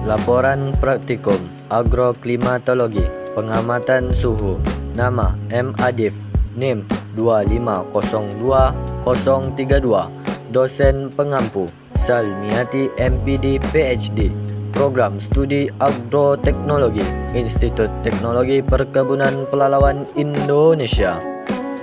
Laporan Praktikum Agroklimatologi Pengamatan Suhu. Nama M. Adif, NIM 2502032. Dosen Pengampu Salmiati MPD PhD, Program Studi Agroteknologi, Institut Teknologi Perkebunan Pelalawan Indonesia.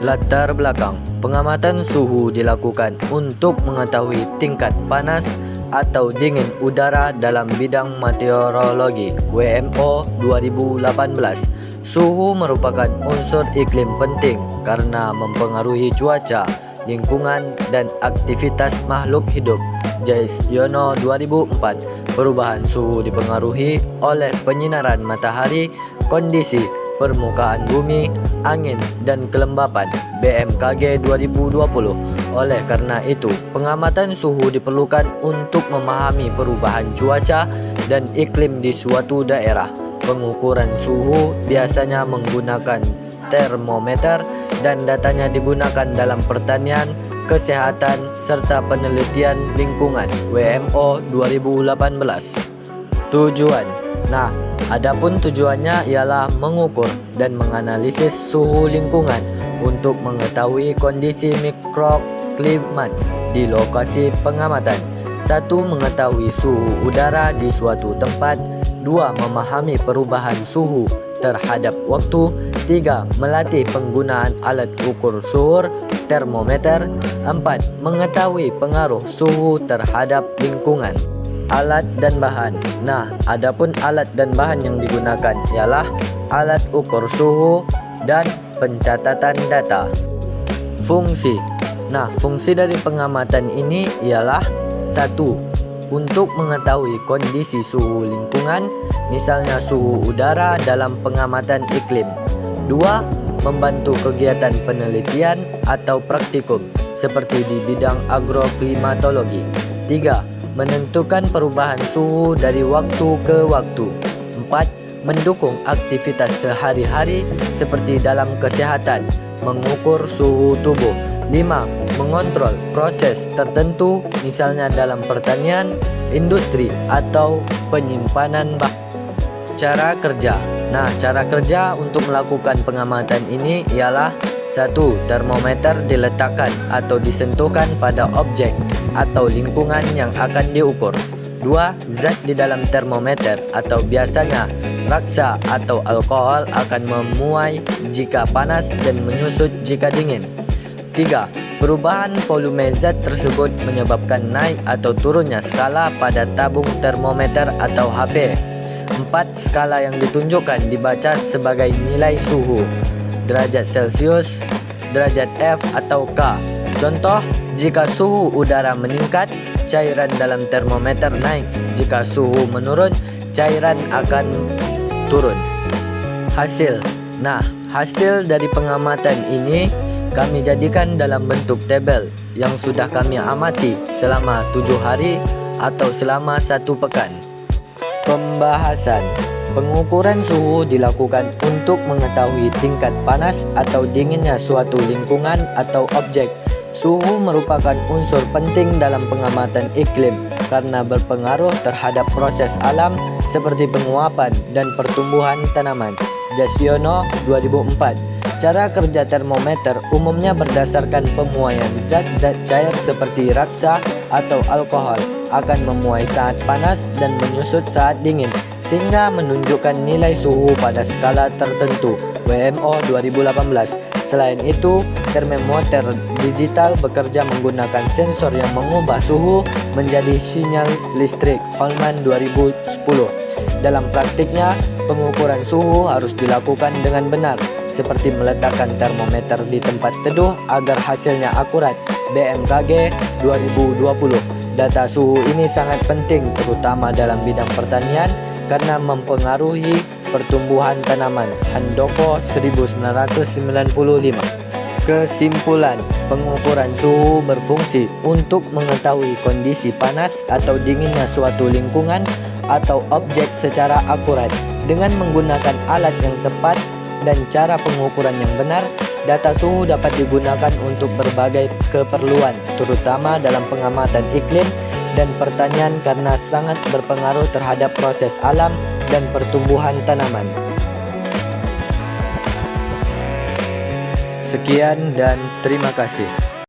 Latar belakang pengamatan suhu dilakukan untuk mengetahui tingkat panas atau dingin udara dalam bidang meteorologi WMO 2018. Suhu merupakan unsur iklim penting karena mempengaruhi cuaca, lingkungan, dan aktivitas makhluk hidup. Jasyono 2004. Perubahan suhu dipengaruhi oleh penyinaran matahari, kondisi permukaan bumi, angin, dan kelembapan. BMKG 2020. Oleh karena itu, pengamatan suhu diperlukan untuk memahami perubahan cuaca dan iklim di suatu daerah. Pengukuran suhu biasanya menggunakan termometer dan datanya digunakan dalam pertanian, kesehatan, serta penelitian lingkungan WMO 2018. Tujuan. Adapun tujuannya ialah mengukur dan menganalisis suhu lingkungan untuk mengetahui kondisi mikroklimat di lokasi pengamatan. 1. Mengetahui suhu udara di suatu tempat. 2. Memahami perubahan suhu terhadap waktu. 3. Melatih penggunaan alat ukur suhu termometer. 4. Mengetahui pengaruh suhu terhadap lingkungan. Alat dan bahan. Adapun alat dan bahan yang digunakan ialah alat ukur suhu dan pencatatan data. Fungsi. Fungsi dari pengamatan ini ialah 1. Untuk mengetahui kondisi suhu lingkungan, misalnya suhu udara dalam pengamatan iklim. 2. Membantu kegiatan penelitian atau praktikum seperti di bidang agroklimatologi. 3. Menentukan perubahan suhu dari waktu ke waktu. 4. Mendukung aktivitas sehari-hari seperti dalam kesehatan, mengukur suhu tubuh. 5. Mengontrol proses tertentu misalnya dalam pertanian, industri, atau penyimpanan bahan. Cara kerja. Cara kerja untuk melakukan pengamatan ini ialah 1. Termometer diletakkan atau disentuhkan pada objek atau lingkungan yang akan diukur. 2. Zat di dalam termometer atau biasanya raksa atau alkohol akan memuai jika panas dan menyusut jika dingin. 3. Perubahan volume zat tersebut menyebabkan naik atau turunnya skala pada tabung termometer atau HP. 4. Skala yang ditunjukkan dibaca sebagai nilai suhu, derajat Celcius, derajat F atau K. Contoh, jika suhu udara meningkat, cairan dalam termometer naik. Jika suhu menurun, cairan akan turun. Hasil. Hasil dari pengamatan ini kami jadikan dalam bentuk tabel yang sudah kami amati selama 7 hari atau selama 1 pekan. Pembahasan. Pengukuran suhu dilakukan untuk mengetahui tingkat panas atau dinginnya suatu lingkungan atau objek. Suhu merupakan unsur penting dalam pengamatan iklim karena berpengaruh terhadap proses alam seperti penguapan dan pertumbuhan tanaman. Jasyono 2004. Cara kerja termometer umumnya berdasarkan pemuaian zat-zat cair seperti raksa atau alkohol akan memuai saat panas dan menyusut saat dingin, sehingga menunjukkan nilai suhu pada skala tertentu WMO 2018. Selain itu, termometer digital bekerja menggunakan sensor yang mengubah suhu menjadi sinyal listrik Holman 2010. Dalam praktiknya, pengukuran suhu harus dilakukan dengan benar, seperti meletakkan termometer di tempat teduh agar hasilnya akurat. BMKG 2020. Data suhu ini sangat penting terutama dalam bidang pertanian karena mempengaruhi pertumbuhan tanaman. Handoko 1995. Kesimpulan, pengukuran suhu berfungsi untuk mengetahui kondisi panas atau dinginnya suatu lingkungan atau objek secara akurat. Dengan menggunakan alat yang tepat dan cara pengukuran yang benar, data suhu dapat digunakan untuk berbagai keperluan, terutama dalam pengamatan iklim dan pertanian karena sangat berpengaruh terhadap proses alam dan pertumbuhan tanaman. Sekian dan terima kasih.